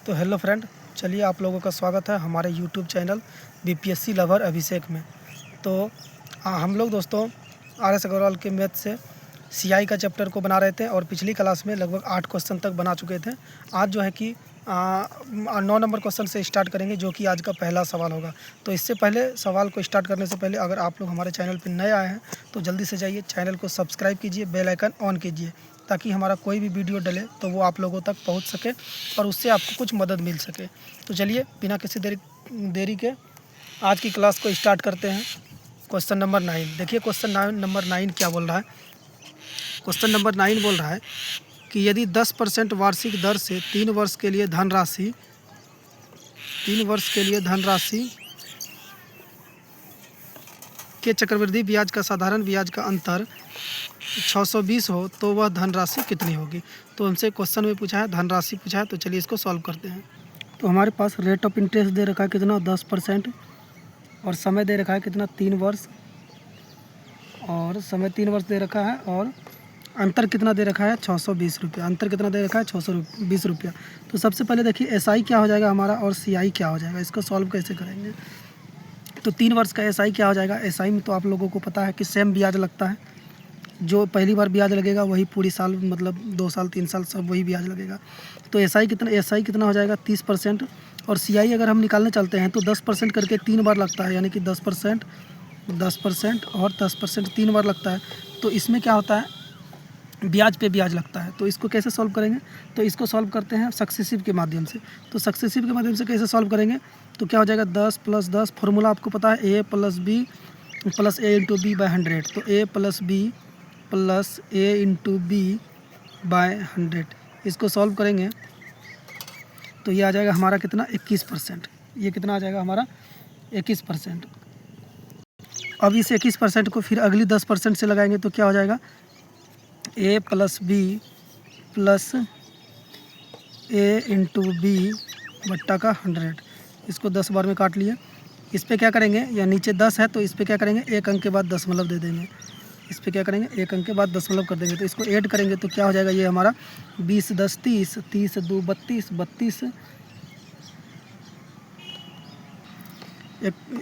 तो hello friend, चलिए आप लोगों का स्वागत है हमारे यूट्यूब चैनल बीपीएससी लवर अभिषेक में। तो हम लोग दोस्तों आर.एस. अग्रवाल के मैथ से सीआई का चैप्टर को बना रहे थे और पिछली क्लास में लगभग 8 क्वेश्चन तक बना चुके थे। आज जो है कि 9 नंबर क्वेश्चन से स्टार्ट करेंगे, जो कि आज का पहला सवाल होगा। तो इससे पहले सवाल को स्टार्ट करने से पहले अगर आप लोग हमारे चैनल पर नए आए हैं तो जल्दी से जाइए, चैनल को सब्सक्राइब कीजिए, बेल आइकन ऑन कीजिए, ताकि हमारा कोई भी वीडियो डले तो वो आप लोगों तक पहुंच सके और उससे आपको कुछ मदद मिल सके। तो चलिए बिना किसी देरी के आज की क्लास को स्टार्ट करते हैं। क्वेश्चन नंबर 9 देखिए, क्वेश्चन नंबर 9 क्या बोल रहा है। क्वेश्चन नंबर 9 बोल रहा है कि यदि 10% वार्षिक दर से 3 वर्ष के लिए धनराशि के चक्रवृद्धि ब्याज का साधारण ब्याज का अंतर 620 हो तो वह धनराशि कितनी होगी। तो हमसे क्वेश्चन में पूछा है, धनराशि पूछा है। तो चलिए इसको सॉल्व करते हैं। तो हमारे पास रेट ऑफ इंटरेस्ट दे रखा है कितना, 10%, और समय दे रखा है कितना, 3 वर्ष, और समय 3 वर्ष दे रखा है, और अंतर कितना दे रखा है, 620 रुपया। अंतर कितना दे रखा है, 620 रुपया। तो सबसे पहले देखिए एसआई क्या हो जाएगा हमारा और सीआई क्या हो जाएगा, इसको सॉल्व कैसे करेंगे। तो 3 वर्ष का एसआई क्या हो जाएगा। एसआई में तो आप लोगों को पता है कि सेम ब्याज लगता है, जो पहली बार ब्याज लगेगा वही पूरी साल, मतलब 2 साल 3 साल सब वही ब्याज लगेगा। तो एसआई कितना हो जाएगा, 30%। और सीआई अगर हम निकालने चलते हैं तो 10% करके 3 बार लगता है, यानी कि 10% और 10% 3 बार लगता है। तो इसमें क्या होता है, ब्याज पे ब्याज लगता है। तो इसको कैसे सॉल्व करेंगे, तो इसको सॉल्व करते हैं सक्सेसिव के माध्यम से। तो सक्सेसिव के माध्यम से कैसे सॉल्व करेंगे, तो क्या हो जाएगा, 10 + 10, फॉर्मूला आपको पता है, a + b + a × b / 100। तो a + b + a × b / 100, इसको सॉल्व करेंगे तो ये आ जाएगा हमारा कितना, 21%। ये कितना आ जाएगा हमारा, 21%। अब इस 21% को फिर अगली 10% से लगाएंगे तो क्या हो जाएगा, a + b + a × b / 100। इसको 10 बार में काट लिए। इस पे क्या करेंगे, या नीचे 10 है तो इस पे क्या करेंगे, एक अंक के बाद दशमलव दे देंगे। इस पे क्या करेंगे, एक अंक के बाद दशमलव कर देंगे। तो इसको ऐड करेंगे तो क्या हो जाएगा, ये हमारा 20 × 10 = 30, 30 × 2 = 32, 32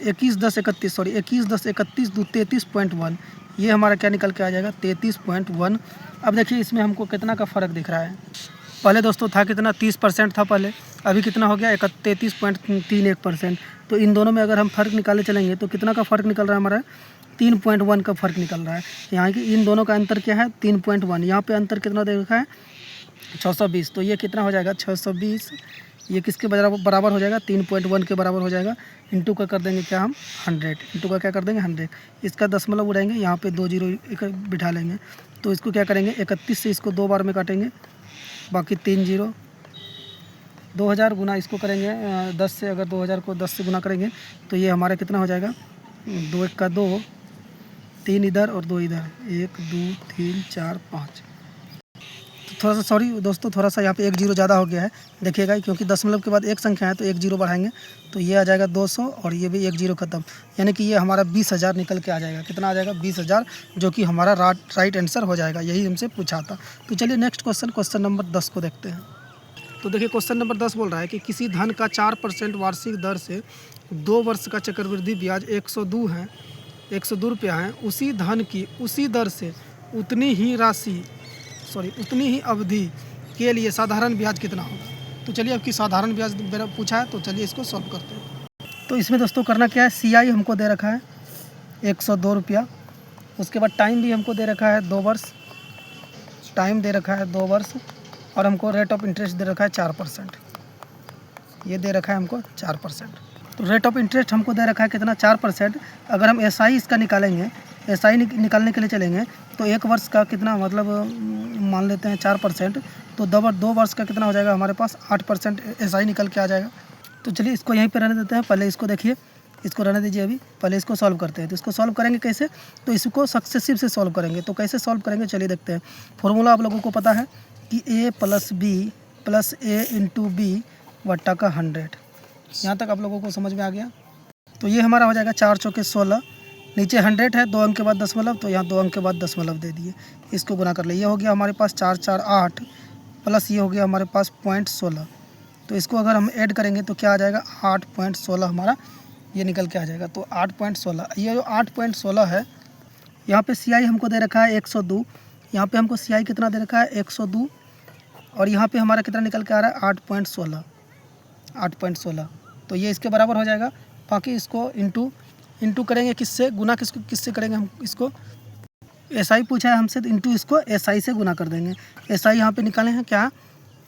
21 × 10 = 31, सॉरी 21 × 10 = 31, 2 33.1। ये हमारा क्या निकल के आ जाएगा, 33.1। अब देखिए इसमें हमको कितना का फ़र्क दिख रहा है। पहले दोस्तों था कितना, 30% था पहले, अभी कितना हो गया, 33.31%। तो इन दोनों में अगर हम फ़र्क निकाले चलेंगे तो कितना का फ़र्क निकल रहा है हमारा, 3.1 का फ़र्क निकल रहा है। यहाँ की इन दोनों का अंतर क्या है, 3.1। यहाँ पे अंतर कितना दे रखा है, 620। तो ये कितना हो जाएगा, 620। ये किसके बराबर हो जाएगा, 3.1 के बराबर हो जाएगा। इंटू का कर देंगे क्या हम, 100। इंटू का क्या कर देंगे, 100। इसका दशमलव उड़ाएंगे, यहाँ पे 2 जीरो बिठा लेंगे। तो इसको क्या करेंगे, 31 से इसको 2 बार में काटेंगे, बाकी 3 जीरो। 2000 गुना इसको करेंगे 10 से, अगर 2000 को 10 से गुना करेंगे तो ये हमारा कितना हो जाएगा, 2 × 1 = 2, 3 इधर और 2 इधर, 1 2 3 4 5। तो थोड़ा सा सॉरी दोस्तों, थोड़ा सा यहाँ पे 1 जीरो ज़्यादा हो गया है, देखिएगा, क्योंकि दशमलव के बाद एक संख्या है तो 1 जीरो बढ़ाएंगे तो ये आ जाएगा 200, और ये भी 1 जीरो खत्म, यानी कि ये हमारा 20,000 निकल के आ जाएगा। कितना आ जाएगा, 20,000, जो कि हमारा राइट आंसर हो जाएगा। यही हमसे पूछा था। तो चलिए नेक्स्ट क्वेश्चन नंबर 10 को देखते हैं। तो देखिए क्वेश्चन नंबर 10 बोल रहा है कि किसी धन का 4% वार्षिक दर से 2 वर्ष का चक्रवृद्धि ब्याज 102 रुपया है। उसी धन की उसी दर से उतनी ही अवधि के लिए साधारण ब्याज कितना होगा। तो चलिए आपकी साधारण ब्याज पूछा है, तो चलिए इसको सॉल्व करते हैं। तो इसमें दोस्तों करना क्या है, सीआई हमको दे रखा है 102 रुपया, उसके बाद टाइम भी हमको दे रखा है 2 वर्ष, टाइम दे रखा है 2 वर्ष, और हमको रेट ऑफ इंटरेस्ट दे रखा है 4%। ये दे रखा है हमको 4%। तो रेट ऑफ इंटरेस्ट हमको दे रखा है कितना, 4%। अगर हम एसआई इसका निकालेंगे, एसआई निकालने के लिए चलेंगे तो 1 वर्ष का कितना, मतलब मान लेते हैं 4%, तो 2 वर्ष का कितना हो जाएगा हमारे पास, 8% एसआई निकल के आ जाएगा। तो चलिए इसको यहीं पे रहने देते हैं, पहले इसको देखिए, इसको रहने दीजिए, अभी पहले इसको सॉल्व करते हैं। तो इसको सॉल्व करेंगे कैसे, तो इसको सक्सेसिव से सॉल्व करेंगे। तो कैसे सॉल्व करेंगे, चलिए देखते हैं। फॉर्मूला आप लोगों को पता है कि a + b + a × b / 100। यहाँ तक आप लोगों को समझ में आ गया। तो ये हमारा हो जाएगा 4 × 4 = 16, नीचे 100 है, 2 अंक के बाद दशमलव, तो यहाँ 2 अंक के बाद दशमलव दे दिए, इसको गुना कर ले। ये हो गया हमारे पास 4 × 4 = 8, प्लस ये हो गया हमारे पास 0.16। तो इसको अगर हम ऐड करेंगे तो क्या आ जाएगा 8.16 हमारा ये निकल के आ जाएगा। तो 8.16, ये जो 8.16 है, यहाँ पे CI हमको दे रखा है 102, यहाँ पे हमको CI कितना दे रखा है 102, और यहाँ पे हमारा कितना निकल के आ रहा है 8.16। तो ये इसके बराबर हो जाएगा। बाकी इसको इंटू करेंगे किससे, गुना किससे करेंगे हम इसको, SI पूछा है हमसे तो इंटू इसको SI से गुना कर देंगे। SI यहाँ पे निकाले हैं क्या,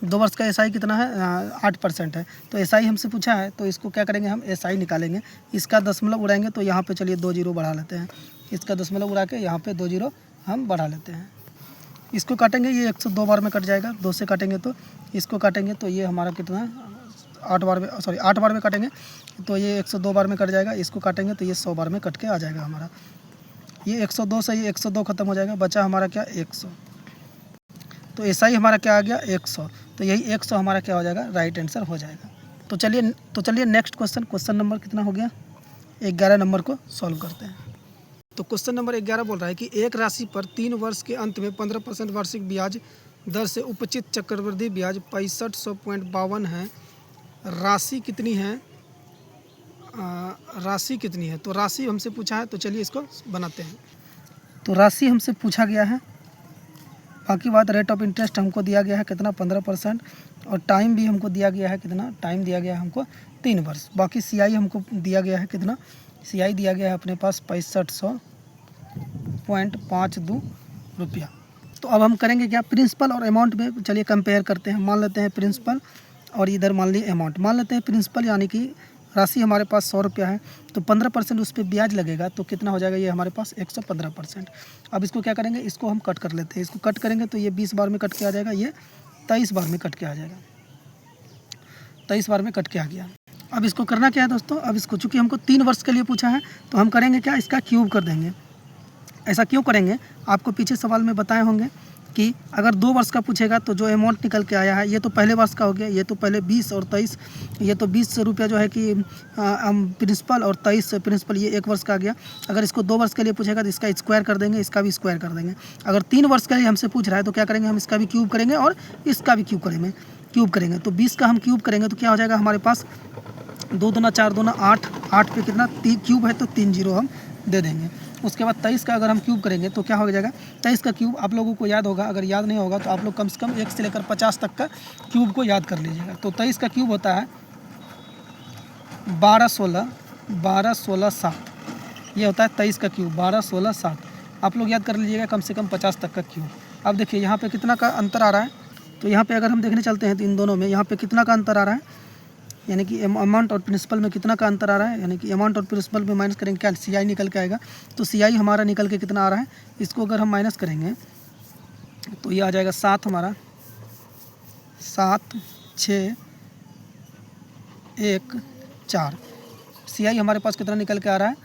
2 वर्ष का SI कितना है 8% है। तो SI हमसे पूछा है तो इसको क्या करेंगे हम SI निकालेंगे, इसका दशमलव उड़ाएंगे तो यहाँ पे चलिए 2 जीरो बढ़ा लेते हैं, इसका दशमलव उड़ा के यहाँ पे 2 जीरो हम बढ़ा लेते हैं। इसको काटेंगे ये 102 बार में कट जाएगा, 2 से काटेंगे तो इसको काटेंगे तो ये हमारा कितना है 8 बार में काटेंगे तो ये 102 बार में कट जाएगा। इसको काटेंगे तो ये 100 बार में कट के आ जाएगा हमारा। ये 102 से ये 102 खत्म हो जाएगा, बचा हमारा क्या 100। तो SI हमारा क्या आ गया 100। तो यही 100 हमारा क्या हो जाएगा, राइट आंसर हो जाएगा। तो चलिए नेक्स्ट क्वेश्चन नंबर कितना हो गया 11 नंबर को सॉल्व करते हैं। तो क्वेश्चन नंबर 11 बोल रहा है कि एक राशि पर 3 वर्ष के अंत में 15% वार्षिक ब्याज दर से उपचित चक्रवृद्धि ब्याज 6552 है। राशि कितनी है, तो राशि हमसे पूछा है, तो चलिए इसको बनाते हैं। तो राशि हमसे पूछा गया है, बाकी बात रेट ऑफ इंटरेस्ट हमको दिया गया है कितना 15%, और टाइम भी हमको दिया गया है कितना, टाइम दिया गया है हमको 3 वर्ष। बाकी CI हमको दिया गया है कितना, CI दिया गया है अपने पास 6500.52 रुपया। तो अब हम करेंगे क्या, प्रिंसिपल और अमाउंट में चलिए कंपेयर करते हैं। मान लेते हैं प्रिंसिपल और इधर मान लीजिए अमाउंट। मान लेते हैं प्रिंसिपल यानी कि राशि हमारे पास 100 रुपया है, तो 15% उस पर ब्याज लगेगा तो कितना हो जाएगा, ये हमारे पास 115%। अब इसको क्या करेंगे, इसको हम कट कर लेते हैं। इसको कट करेंगे तो ये 20 बार में कट के आ जाएगा, ये 23 बार में कट के आ जाएगा, 23 बार में कट के आ गया। अब इसको करना क्या है दोस्तों, अब इसको चूँकि हमको 3 वर्ष के लिए पूछा है तो हम करेंगे क्या, इसका क्यूब कर देंगे। ऐसा क्यों करेंगे, आपको पीछे सवाल में बताए होंगे कि अगर 2 वर्ष का पूछेगा तो जो अमाउंट निकल के आया है ये तो पहले वर्ष का हो गया, ये तो पहले 20 और 23, ये तो 20 रुपया जो है कि प्रिंसिपल और 23 प्रिंसिपल, ये 1 वर्ष का आ गया। अगर इसको 2 वर्ष के लिए पूछेगा तो इसका स्क्वायर कर देंगे, इसका भी स्क्वायर कर देंगे। अगर 3 वर्ष के लिए हमसे पूछ रहा है तो क्या करेंगे, हम इसका भी क्यूब करेंगे और इसका भी क्यूब करेंगे। तो 20 का हम क्यूब करेंगे तो क्या हो जाएगा हमारे पास, 2 दूना 4 दूना 8, 8 पे कितना क्यूब है तो 3 जीरो हम दे देंगे। उसके बाद 23 का अगर हम क्यूब करेंगे तो क्या हो जाएगा, 23 का क्यूब आप लोगों को याद होगा, अगर याद नहीं होगा तो आप लोग कम से कम 1 से लेकर 50 तक का क्यूब को याद कर लीजिएगा। तो 23 का क्यूब होता है 12 16 7, ये होता है 23 का क्यूब 12 16 7। आप लोग याद कर लीजिएगा कम से कम 50 तक का क्यूब। अब देखिए यहाँ पे कितना का अंतर आ रहा है, तो यहाँ पे अगर हम देखने चलते हैं तो इन दोनों में यहाँ पे कितना का अंतर आ रहा है, यानी कि अमाउंट और प्रिंसिपल में कितना का अंतर आ रहा है, यानी कि अमाउंट और प्रिंसिपल में माइनस करेंगे क्या, CI निकल के आएगा। तो CI हमारा निकल के कितना आ रहा है, इसको अगर हम माइनस करेंगे तो ये आ जाएगा 7 हमारा, 7 6 1 4। CI हमारे पास कितना निकल के आ रहा है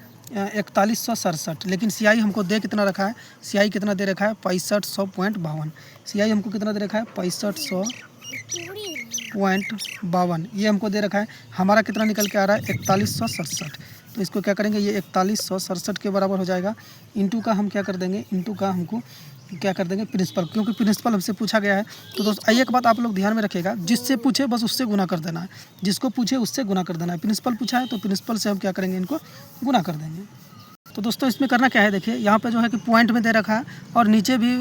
4167, लेकिन CI हमको दे कितना रखा है, CI कितना दे रखा है 6500.52। CI हमको कितना दे रखा है 6500.52, ये हमको दे रखा है। हमारा कितना निकल के आ रहा है 4167। तो इसको क्या करेंगे, ये 4167 के बराबर हो जाएगा। इंटू का हम क्या कर देंगे, इंटू का हमको क्या कर देंगे प्रिंसिपल, क्योंकि प्रिंसिपल हमसे पूछा गया है। तो दोस्तों एक बात आप लोग ध्यान में रखिएगा, जिससे पूछे बस उससे गुना कर देना है, जिसको पूछे उससे गुना कर देना है। प्रिंसिपल पूछा है तो प्रिंसिपल से हम क्या करेंगे, इनको गुना कर देंगे। तो दोस्तों इसमें करना क्या है, देखिए यहाँ पे जो है कि पॉइंट में दे रखा है और नीचे भी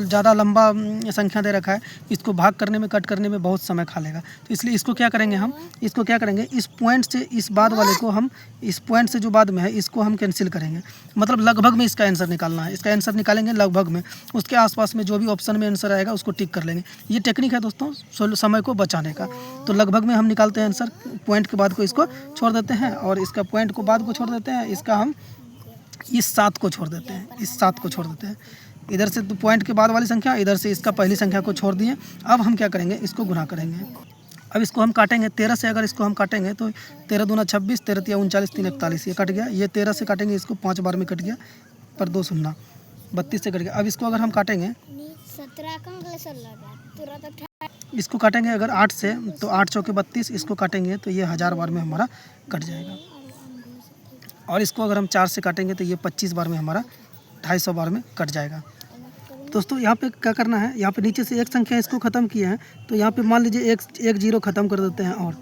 ज़्यादा लंबा संख्या दे रखा है। इसको भाग करने में कट करने में बहुत समय खा लेगा, तो इसलिए इसको क्या करेंगे, हम इसको क्या करेंगे, इस पॉइंट से इस बाद वाले को हम, इस पॉइंट से जो बाद में है इसको हम कैंसिल करेंगे। मतलब लगभग में इसका आंसर निकालना है, इसका आंसर निकालेंगे लगभग में, उसके आसपास में जो भी ऑप्शन में आंसर आएगा उसको टिक कर लेंगे। ये टेक्निक है दोस्तों समय को बचाने का। तो लगभग में हम निकालते हैं आंसर, पॉइंट के बाद को इसको छोड़ देते हैं और इसका पॉइंट को बाद को छोड़ देते हैं, इसका हम इस 7 को छोड़ देते हैं, इस 7 को छोड़ देते हैं। इधर से तो पॉइंट के बाद वाली संख्या, इधर से इसका पहली संख्या को छोड़ दिए। अब हम क्या करेंगे, इसको गुना करेंगे। अब इसको हम काटेंगे 13 से, अगर इसको हम काटेंगे तो 13 दूना 26, 13 तिया 39, 3 41, ये कट गया। ये 13 से काटेंगे इसको 5 बार में कट गया, पर 2 शून्य 32 से कट गया। अब इसको अगर हम काटेंगे, इसको काटेंगे अगर 8 से तो 8 चौके 32, इसको काटेंगे तो ये 1000 बार में हमारा कट जाएगा। और इसको अगर हम 4 से काटेंगे तो ये 25 बार में हमारा 250 बार में कट जाएगा। दोस्तों यहाँ पे क्या करना है, यहाँ पे नीचे से एक संख्या इसको ख़त्म किया है, तो यहाँ पे मान लीजिए एक जीरो ख़त्म कर देते हैं और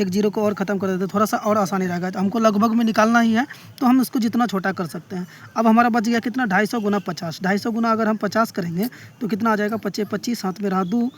एक जीरो को और ख़त्म कर देते हैं, थोड़ा सा और आसानी रहेगा। तो हमको लगभग में निकालना ही है, तो हम इसको जितना छोटा कर सकते हैं। अब हमारा बच गया कितना, 250 गुना 50। 250 गुना अगर हम 50 करेंगे तो कितना आ जाएगा, 25 25, हाथ में रहा 2,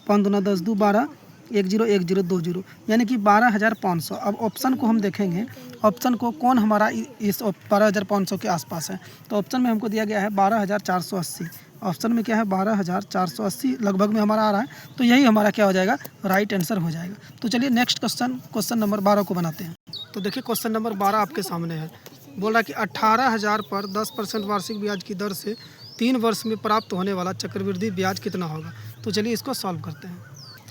5 दूना 10, 2 12, 1 0 1 0 2 0, यानी कि 12,500। अब ऑप्शन को हम देखेंगे, ऑप्शन को कौन हमारा इस 12,500 के आसपास है। तो ऑप्शन में हमको दिया गया है 12,480। ऑप्शन में क्या है, 12,480 लगभग में हमारा आ रहा है, तो यही हमारा क्या हो जाएगा, राइट आंसर हो जाएगा। तो चलिए नेक्स्ट क्वेश्चन नंबर 12 को बनाते हैं। तो देखिए क्वेश्चन नंबर 12 आपके सामने है। बोल रहा है कि 18,000 पर 10% वार्षिक ब्याज की दर से 3 वर्ष में प्राप्त होने वाला चक्रवृद्धि ब्याज कितना होगा। तो चलिए इसको सॉल्व करते हैं।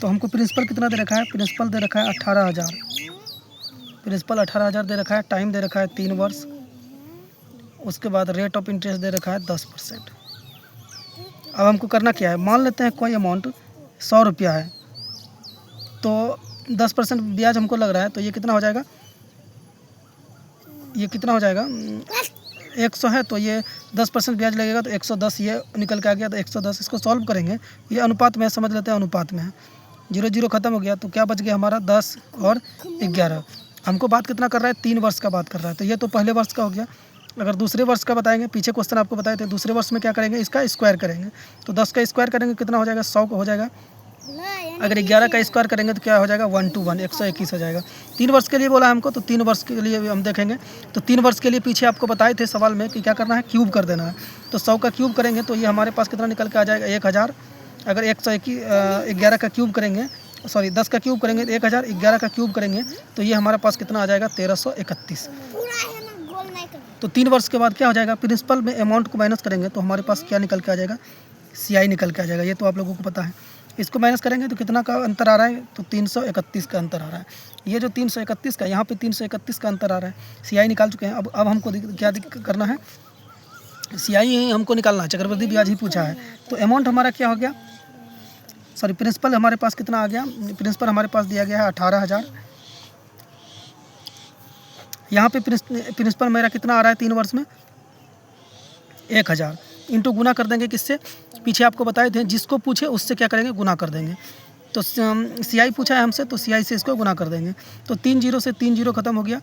तो हमको प्रिंसिपल कितना दे रखा है, प्रिंसिपल दे रखा है 18,000, प्रिंसिपल 18,000 दे रखा है, टाइम दे रखा है 3 वर्ष, उसके बाद रेट ऑफ इंटरेस्ट दे रखा है 10%। अब हमको करना क्या है, मान लेते हैं कोई अमाउंट 100 रुपया है, तो 10% ब्याज हमको लग रहा है, तो ये कितना हो जाएगा, ये कितना हो जाएगा, 100 है, तो ये 10% ब्याज लगेगा, तो 110 ये निकल के आ गया, तो 110 इसको सॉल्व करेंगे। ये अनुपात में समझ लेते हैं, अनुपात में है, 0 0 खत्म हो गया, तो क्या बच गया हमारा 10 और 11। हमको बात कितना कर रहा है, 3 वर्ष का बात कर रहा है, तो ये तो पहले वर्ष का हो गया। अगर दूसरे वर्ष का बताएंगे, पीछे क्वेश्चन आपको बताए थे, दूसरे वर्ष में क्या करेंगे, इसका स्क्वायर करेंगे, तो 10 का स्क्वायर करेंगे कितना हो जाएगा, 100 हो जाएगा। अगर 11 का स्क्वायर करेंगे तो क्या हो जाएगा, 1 to 1 121 हो जाएगा। 3 वर्ष के लिए बोला हमको, तो 3 वर्ष के लिए हम देखेंगे। तो 3 वर्ष के लिए पीछे आपको बताए थे सवाल में कि क्या करना है, क्यूब कर देना है। तो 100 का क्यूब करेंगे तो ये हमारे पास कितना निकल के आ जाएगा, 1000। अगर 11 का क्यूब करेंगे, सॉरी 10 का क्यूब करेंगे तो 1000, 11 का क्यूब करेंगे तो ये हमारे पास कितना आ जाएगा, 1331। तो 3 वर्ष के बाद क्या हो जाएगा, प्रिंसिपल में अमाउंट को माइनस करेंगे तो हमारे पास क्या निकल के आ जाएगा, CI निकल के आ जाएगा। ये तो आप लोगों को पता है। इसको माइनस करेंगे तो कितना का अंतर आ रहा है, तो 331 का अंतर आ रहा है। ये जो 331 का, यहाँ पे 331 का अंतर आ रहा है। CI निकाल चुके हैं। अब हमको क्या करना है, CI ही हमको निकालना है, चक्रवृद्धि ब्याज ही पूछा है। तो अमाउंट हमारा क्या हो गया, सॉरी प्रिंसिपल हमारे पास कितना आ गया, प्रिंसिपल हमारे पास दिया गया है 18,000। यहाँ पे प्रिंसिपल मेरा कितना आ रहा है 3 वर्ष में, 1000 इंटू गुना कर देंगे किससे, पीछे आपको बताए थे जिसको पूछे उससे क्या करेंगे, गुना कर देंगे। तो CI पूछा है हमसे, तो CI से इसको गुना कर देंगे। तो 3 0 से 3 0 खत्म हो गया।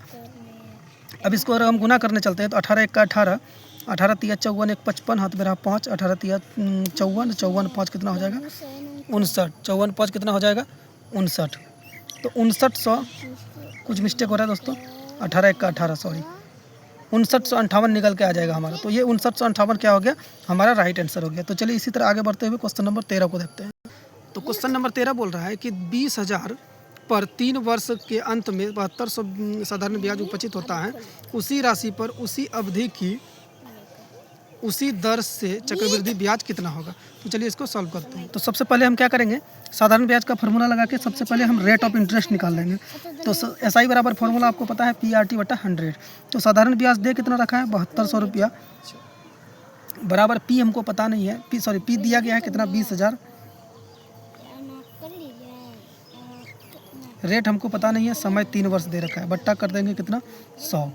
अब इसको अगर हम गुना करने चलते हैं तो 18 1 का 18, 18 3 54 1 55, हाथ में रहा 5, 18 3 54, 54 5 कितना हो जाएगा, 59, 54 5 कितना हो जाएगा, 59। तो 5900, कुछ मिस्टेक हो रहा है दोस्तों, 18 1 का 18, सॉरी 5958 निकल के आ जाएगा हमारा। तो ये 5958 क्या हो गया, हमारा राइट आंसर हो गया। तो चलिए इसी तरह आगे बढ़ते हुए क्वेश्चन नंबर 13 को देखते हैं। तो क्वेश्चन नंबर 13 बोल रहा है कि 20,000 पर 3 वर्ष के अंत में 7200 साधारण ब्याज उपचित होता है, उसी राशि पर उसी अवधि की उसी दर से चक्रवृद्धि ब्याज कितना होगा। तो चलिए इसको सॉल्व करते हैं। तो सबसे पहले हम क्या करेंगे, साधारण ब्याज का फार्मूला लगा के सबसे पहले हम रेट ऑफ इंटरेस्ट निकाल लेंगे। तो SI बराबर फार्मूला आपको पता है PRT बटा 100। तो साधारण ब्याज दे कितना रखा है, 7200 रुपया, बराबर P हमको पता नहीं है, P दिया गया है कितना, 20,000। रेट हमको पता नहीं है, समय 3 वर्ष दे रखा है, बट्टा कर देंगे कितना, 100।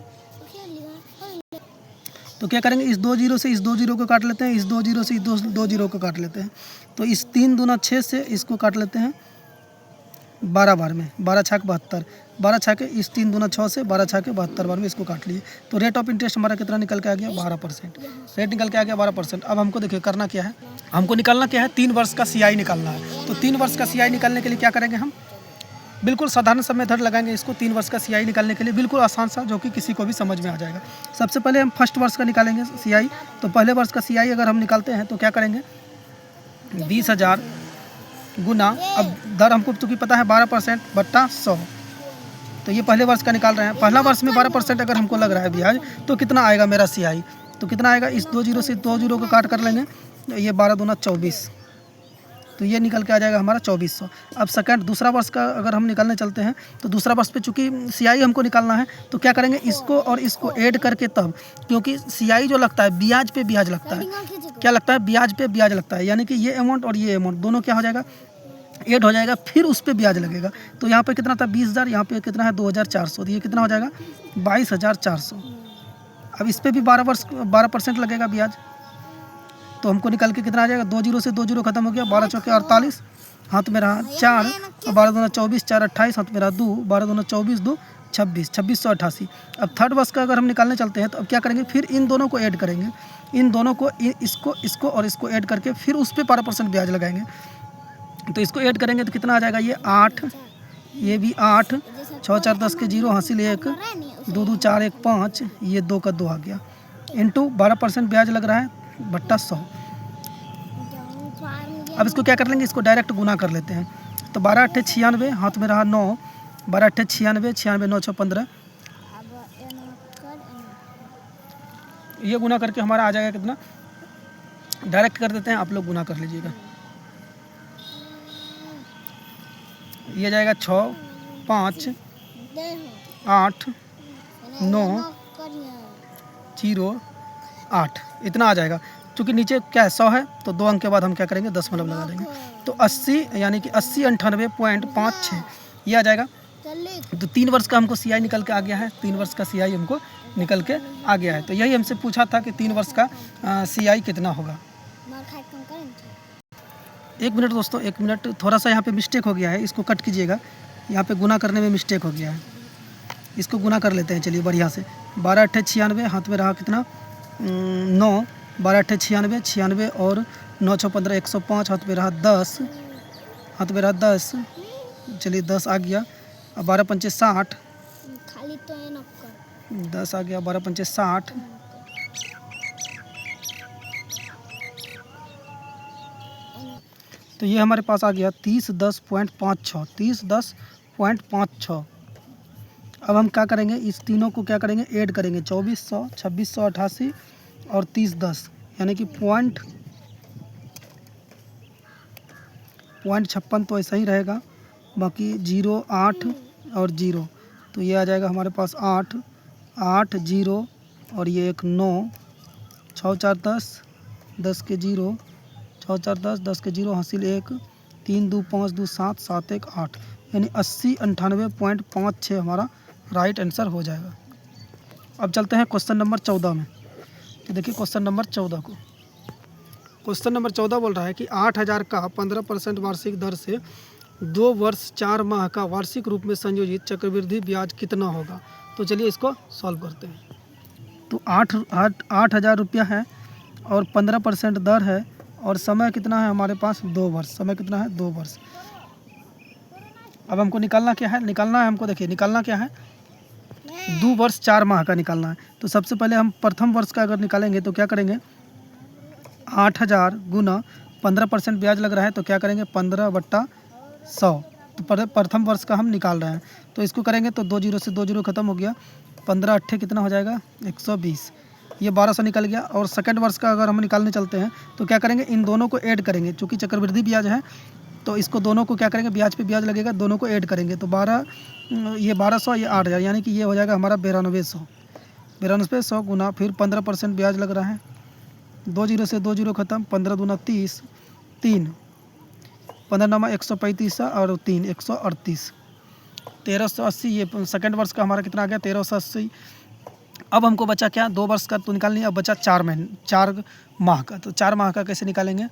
तो क्या करेंगे, इस 2 0 से इस 2 0 को काट लेते हैं, इस 2 0 से इस 2 0 को काट लेते हैं। तो इस 3 दूना 6 से इसको काट लेते हैं 12 बार में, 12 छाक 72, 12 छाके इस 3 दूना 6 से 12 छाके 72 बार में इसको काट लिए। तो रेट ऑफ इंटरेस्ट हमारा कितना निकल के आ गया, 12%। रेट निकल के आ गया 12%। अब हमको देखिए करना क्या है, हमको निकालना क्या है, 3 वर्ष का CI निकालना है। तो 3 वर्ष का CI निकालने के लिए क्या करेंगे, हम बिल्कुल साधारण सा मेथड लगाएंगे इसको। 3 वर्ष का CI निकालने के लिए बिल्कुल आसान सा, जो कि किसी को भी समझ में आ जाएगा। सबसे पहले हम फर्स्ट वर्ष का निकालेंगे CI। तो पहले वर्ष का CI अगर हम निकालते हैं तो क्या करेंगे, 20,000 गुना, अब दर हमको चूँकि पता है 12% बट्टा 100। तो ये पहले वर्ष का निकाल रहे हैं। पहला वर्ष में 12% अगर हमको लग रहा है ब्याज, तो कितना आएगा मेरा CI, तो कितना आएगा, इस 2 0 से 2 0 को काट कर लेंगे, ये 12 दूना 24, तो ये निकल के आ जाएगा हमारा 2400। अब सेकंड दूसरा वर्ष का अगर हम निकालने चलते हैं, तो दूसरा वर्ष पे चूँकि CI हमको निकालना है, तो क्या करेंगे, इसको और इसको ऐड करके तब, क्योंकि CI जो लगता है ब्याज पे ब्याज लगता है, क्या लगता है, ब्याज पे ब्याज लगता है, यानी कि ये अमाउंट और ये अमाउंट दोनों क्या हो जाएगा, ऐड हो जाएगा, फिर उस पर ब्याज लगेगा। तो यहाँ पे कितना था, 20,000, यहाँ पे कितना है 2,400, तो ये कितना हो जाएगा 22,400। अब इस पर भी 12% लगेगा ब्याज, तो हमको निकल के कितना आ जाएगा, 2 जीरो से 2 जीरो खत्म हो गया, 12 चौके 48, हाथ में रहा 4 और 12 दूना 24, 4 28, हाथ में रहा 2, 12 दूना 24, 2 26, 2688। अब थर्ड वर्ष का अगर हम निकालने चलते हैं तो अब क्या करेंगे, फिर इन दोनों को ऐड करेंगे, इन दोनों को इसको और इसको ऐड करके फिर उस पर 12% ब्याज लगाएंगे। तो इसको ऐड करेंगे तो कितना आ जाएगा, ये 8, ये भी 8, 6 4 10 के 0 हासिल 1, 2 2 4 1 5, ये 2 का 2 आ गया, इंटू 12% ब्याज लग रहा है बट्टा 100। अब इसको क्या कर लेंगे, इसको डायरेक्ट गुना कर लेते हैं। तो 12 8 96, हाथ में रहा 9, 12 8 96, 96 9 6 15, ये गुना करके हमारा आ जाएगा कितना, डायरेक्ट कर देते हैं, आप लोग गुना कर लीजिएगा। ये जाएगा 6 5 8 9 0 8, इतना आ जाएगा। चूँकि नीचे क्या है 100 है तो 2 अंक के बाद हम क्या करेंगे, दशमलव लगा देंगे। तो 80 यानी कि 8098.56 ये आ जाएगा। तो 3 वर्ष का हमको CI निकल के आ गया है, 3 वर्ष का CI हमको निकल के आ गया है। तो यही हमसे पूछा था कि 3 वर्ष का CI कितना होगा। 1 मिनट दोस्तों, 1 मिनट, थोड़ा सा यहाँ पे मिस्टेक हो गया है, इसको कट कीजिएगा, यहाँ पे गुना करने में मिस्टेक हो गया है, इसको गुना कर लेते हैं। चलिए बढ़िया से, 12 8 96, हाथ में रहा कितना 9, 12 8 96, 96 और 9 6 15 105, हाथ में रहा 10, हाथ में रहा 10, चलिए 10 आ गया। अब 12 5 60, 10 आ गया, 12 5 60, तो ये हमारे पास आ गया 3010.56, 3010.56। अब हम क्या करेंगे, इस तीनों को क्या करेंगे, ऐड करेंगे, 2400, 2688 और 3010, यानी कि पॉइंट 56 तो ऐसा ही रहेगा, बाकी 0 8 और 0, तो ये आ जाएगा हमारे पास 8 8 0 और ये एक 9, 6 4 10, 10 के 0, 6 4 10, 10 के 0 हासिल 1, 3 2 5 2 7 7 1 8, यानी 8098.56 हमारा राइट आंसर हो जाएगा। अब चलते हैं क्वेश्चन नंबर 14 में। तो देखिए क्वेश्चन नंबर 14 को, क्वेश्चन नंबर 14 बोल रहा है कि 8000 का 15% वार्षिक दर से 2 वर्ष 4 माह का वार्षिक रूप में संयोजित चक्रवृद्धि ब्याज कितना होगा। तो चलिए इसको सॉल्व करते हैं। तो 8000 रुपया है और 15% दर है और समय कितना है हमारे पास, 2 वर्ष, समय कितना है 2 वर्ष। अब हमको निकालना क्या है, निकालना है हमको, देखिए निकालना क्या है, 2 वर्ष 4 माह का निकालना है। तो सबसे पहले हम प्रथम वर्ष का अगर निकालेंगे तो क्या करेंगे, 8000 गुना 15% ब्याज लग रहा है तो क्या करेंगे 15/100। तो प्रथम वर्ष का हम निकाल रहे हैं, तो इसको करेंगे तो 2 जीरो से 2 जीरो खत्म हो गया, 15 8 कितना हो जाएगा 120, ये 1200 निकल गया। और सेकंड वर्ष का अगर हम निकालने चलते हैं तो क्या करेंगे, इन दोनों को ऐड करेंगे, चूँकि चक्रवृद्धि ब्याज है तो इसको दोनों को क्या करेंगे, ब्याज पे ब्याज लगेगा, दोनों को ऐड करेंगे। तो 1200 ये 8000, यानी कि ये हो जाएगा हमारा 9200 गुना फिर 15% ब्याज लग रहा है, 2 जीरो से 2 जीरो खत्म, 15 दूना 30, 3 15 नामा 135 और 3 138, 1380। ये सेकंड वर्ष का हमारा कितना आ गया 1380। अब हमको बचा क्या, 2 वर्ष का तो निकाल लिया, अब बचा 4 माह का। तो 4 माह का कैसे निकालेंगे,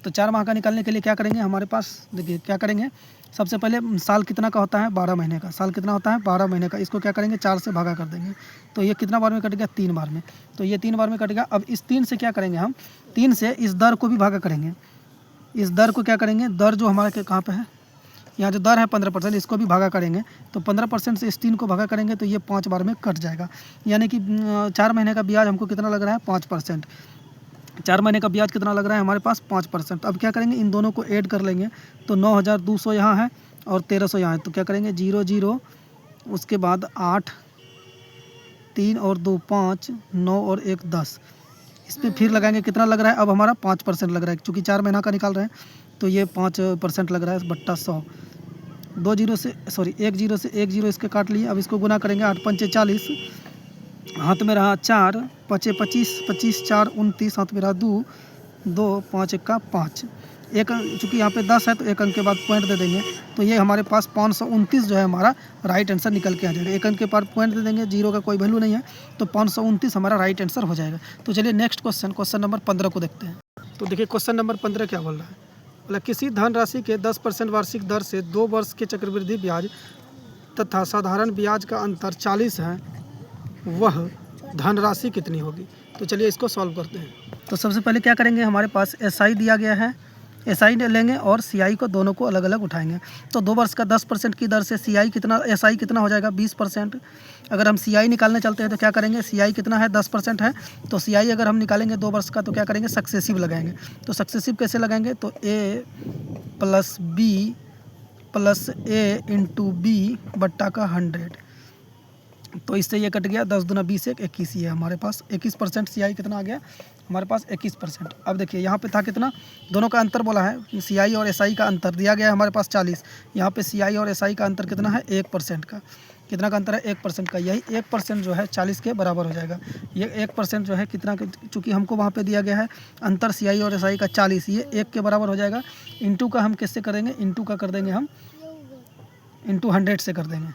तो 4 माह का निकालने के लिए क्या करेंगे, हमारे पास देखिए क्या करेंगे, सबसे पहले साल कितना का होता है 12 महीने का, साल कितना होता है 12 महीने का, इसको क्या करेंगे 4 से भागा कर देंगे। तो ये कितना बार में कट गया, 3 बार में, तो ये 3 बार में कट गया। अब इस 3 से क्या करेंगे, हम 3 से इस दर को भी भागा करेंगे, इस दर को क्या करेंगे, दर जो हमारे कहाँ पे है, यहाँ जो दर है 15%, इसको भी भागा करेंगे। तो 15% से इस 3 को भागा करेंगे तो ये 5 बार में कट जाएगा, यानी कि 4 महीने का ब्याज हमको कितना लग रहा है 5%। 4 महीने का ब्याज कितना लग रहा है हमारे पास 5%। अब क्या करेंगे, इन दोनों को ऐड कर लेंगे, तो 9200 यहाँ है और 1300 यहाँ है, तो क्या करेंगे 0 0, उसके बाद 8 3 और 2 5 9 और 1 10, इस पर फिर लगाएंगे, कितना लग रहा है अब हमारा 5% लग रहा है, क्योंकि 4 महीना का निकाल रहे हैं तो ये 5% लग रहा है बट्टा 100। 1 जीरो से 1 जीरो इसके काट लिए। अब इसको गुना करेंगे, 8 5 40, हाथ में रहा 4 5 25 25 4 29, हाथ में रहा 2 2 5 1 5, एक चूँकि यहाँ पे 10 है तो एक अंक के बाद पॉइंट दे देंगे, तो ये हमारे पास 529 जो है हमारा राइट आंसर निकल के आ जाएगा। एक अंक के बाद पॉइंट दे देंगे, जीरो का कोई वैल्यू नहीं है, तो 529 हमारा राइट आंसर हो जाएगा। तो चलिए नेक्स्ट क्वेश्चन नंबर 15 को देखते हैं। तो देखिए क्वेश्चन नंबर 15 क्या बोल रहा है, बोला किसी धनराशि के 10% वार्षिक दर से 2 वर्ष के चक्रवृद्धि ब्याज तथा साधारण ब्याज का अंतर 40 है, वह धनराशि कितनी होगी। तो चलिए इसको सॉल्व करते हैं। तो सबसे पहले क्या करेंगे, हमारे पास एसआई दिया गया है, एसआई लेंगे और सीआई को दोनों को अलग अलग उठाएंगे। तो 2 वर्ष का 10% की दर से सीआई कितना, एसआई कितना हो जाएगा 20%। अगर हम सीआई निकालने चलते हैं तो क्या करेंगे, सीआई कितना है 10% है, तो सीआई अगर हम निकालेंगे 2 वर्ष का तो क्या करेंगे, सक्सेसिव लगाएंगे। तो सक्सेसिव कैसे लगाएंगे, तो ए प्लस बी प्लस ए इंटू बी बट्टा का 100। तो इससे ये कट गया, 10 दूना 20 21 ही है हमारे पास। 21% सीआई कितना आ गया हमारे पास 21%। अब देखिए यहाँ पे था कितना, दोनों का अंतर बोला है, सीआई और एसआई का अंतर दिया गया है हमारे पास 40। यहाँ पे सीआई और एसआई का अंतर कितना है 1% का। कितना का अंतर है 1% का। यही 1% जो है 40 के बराबर हो जाएगा। ये 1% जो है कितना, चूँकि हमको वहाँ पे दिया गया है अंतर सीआई और एसआई का 40, ये 1 के बराबर हो जाएगा। इंटू का हम किससे करेंगे, इंटू का कर देंगे हम, इंटू 100 से कर देंगे,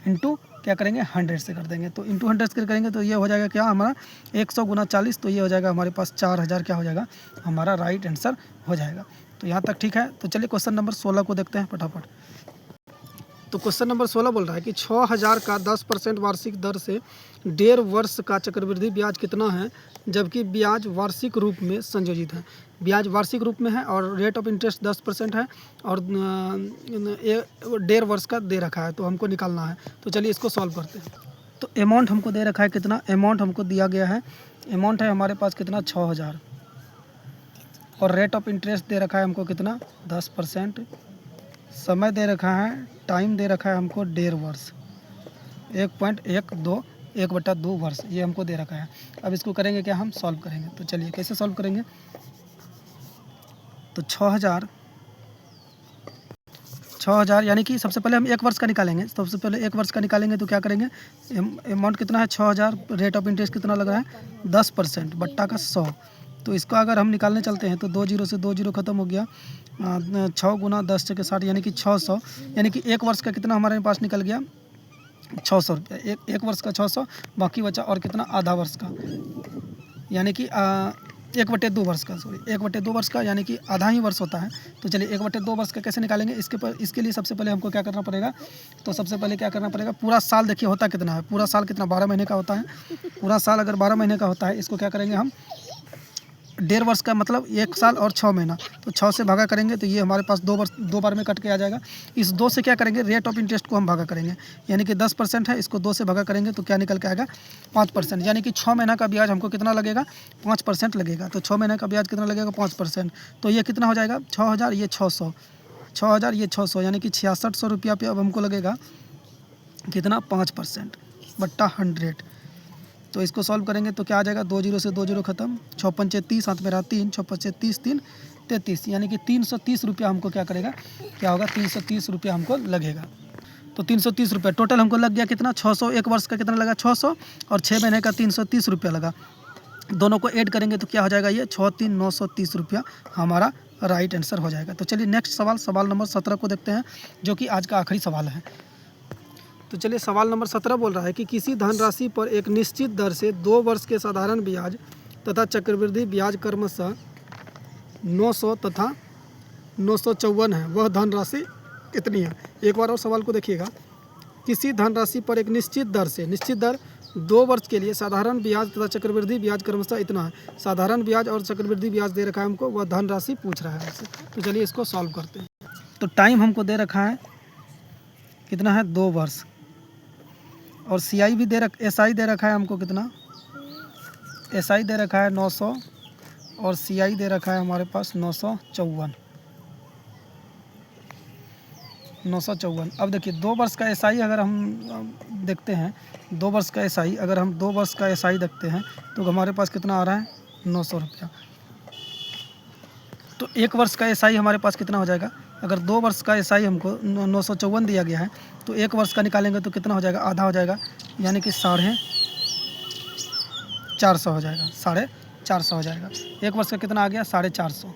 इंटू क्या करेंगे 100 से कर देंगे। तो इंटू 100 से करेंगे तो ये हो जाएगा क्या हमारा 100 गुना 40, तो ये हो जाएगा हमारे पास 4000 क्या हो जाएगा हमारा राइट आंसर हो जाएगा। तो यहाँ तक ठीक है। तो चलिए क्वेश्चन नंबर 16 को देखते हैं फटाफट। तो क्वेश्चन नंबर 16 बोल रहा है कि 6000 का 10% वार्षिक दर से 1.5 वर्ष का चक्रवृद्धि ब्याज कितना है, जबकि ब्याज वार्षिक रूप में संयोजित है। ब्याज वार्षिक रूप में है और रेट ऑफ इंटरेस्ट 10% है और 1.5 वर्ष का दे रखा है, तो हमको निकालना है। तो चलिए इसको सॉल्व करते हैं। तो अमाउंट हमको दे रखा है कितना, अमाउंट हमको दिया गया है, अमाउंट है हमारे पास कितना 6000 और रेट ऑफ इंटरेस्ट दे रखा है हमको कितना 10%। समय दे रखा है, टाइम दे रखा है हमको 1.5 वर्ष, 1.12 1/2 वर्ष ये हमको दे रखा है। अब इसको करेंगे क्या, हम सॉल्व करेंगे। तो चलिए कैसे सॉल्व करेंगे, तो 6000 यानी कि सबसे पहले हम 1 वर्ष का निकालेंगे। सबसे पहले 1 वर्ष का निकालेंगे तो क्या करेंगे, अमाउंट कितना है 6000, रेट ऑफ इंटरेस्ट कितना लग रहा है 10% बट्टा का 100। तो इसको अगर हम निकालने चलते हैं तो 2 जीरो से 2 जीरो खत्म हो गया, 6 गुना 10 छके 60 यानी कि 600, यानी कि 1 वर्ष का कितना हमारे पास निकल गया 600 रुपया। एक वर्ष का 600, बाकी बचा और कितना आधा वर्ष का, यानी कि 1/2 वर्ष का, सॉरी 1/2 वर्ष का, यानी कि आधा ही वर्ष होता है। तो चलिए 1/2 वर्ष का कैसे निकालेंगे, इसके लिए सबसे पहले हमको क्या करना पड़ेगा, तो सबसे पहले क्या करना पड़ेगा, पूरा साल देखिए होता कितना है, पूरा साल कितना 12 महीने का होता है। पूरा साल अगर 12 महीने का होता है, इसको क्या करेंगे हम 1.5 वर्ष का मतलब 1 साल और 6 महीना, तो 6 से भागा करेंगे तो ये हमारे पास 2 बार में कट के आ जाएगा। इस 2 से क्या करेंगे, रेट ऑफ इंटरेस्ट को हम भागा करेंगे, यानी कि 10% है, इसको 2 से भागा करेंगे तो क्या निकल के आएगा 5%, यानी कि 6 महीना का ब्याज हमको कितना लगेगा 5% लगेगा। तो 6 महीने का ब्याज कितना लगेगा 5%, तो ये कितना हो जाएगा 6000, ये 600, 6000 ये 600, यानी कि 6600 रुपया पे अब हमको लगेगा कितना 5% बट्टा 100। तो इसको सॉल्व करेंगे तो क्या आ जाएगा, 2 जीरो से 2 जीरो खत्म, 6 पंचे 30, हाथ में रहा 3, 6 पंचे 30, 3 33, यानी कि 330 रुपया हमको क्या करेगा, क्या होगा 330 रुपया हमको लगेगा। तो 330 रुपया टोटल हमको लग गया कितना 600, 1 वर्ष का कितना लगा 600 और 6 महीने का 330 रुपया लगा। दोनों को ऐड करेंगे तो क्या हो जाएगा, ये 6,930 रुपया हमारा राइट आंसर हो जाएगा। तो चलिए नेक्स्ट सवाल नंबर 17 को देखते हैं, जो कि आज का आखिरी सवाल है। तो चलिए सवाल नंबर 17 बोल रहा है कि किसी धनराशि पर एक निश्चित दर से 2 वर्ष के साधारण ब्याज तथा चक्रवृद्धि ब्याज क्रमशः 900 तथा 954 है, वह धनराशि कितनी है। एक बार और सवाल को देखिएगा, किसी धनराशि पर एक निश्चित दर 2 वर्ष के लिए साधारण ब्याज तथा चक्रवृद्धि ब्याज क्रमशः इतना है। साधारण ब्याज और चक्रवृद्धि ब्याज दे रखा है हमको, वह धनराशि पूछ रहा है हमसे। तो चलिए इसको सॉल्व करते हैं। तो टाइम हमको दे रखा है कितना है 2 वर्ष, और सीआई भी एसआई दे रखा है हमको कितना, एसआई दे रखा है 900 और सीआई दे रखा है हमारे पास 954। अब देखिए 2 वर्ष का एसआई अगर हम देखते हैं, 2 वर्ष का एसआई अगर हम 2 वर्ष का एसआई देखते हैं तो हमारे पास कितना आ रहा है 900 रुपया। तो 1 वर्ष का एसआई हमारे पास कितना हो जाएगा, अगर 2 वर्ष का एसआई हमको 954 दिया गया है तो 1 वर्ष का निकालेंगे तो कितना हो जाएगा, आधा हो जाएगा, यानी कि 450 हो जाएगा, 450 हो जाएगा। 1 वर्ष का कितना आ गया 450।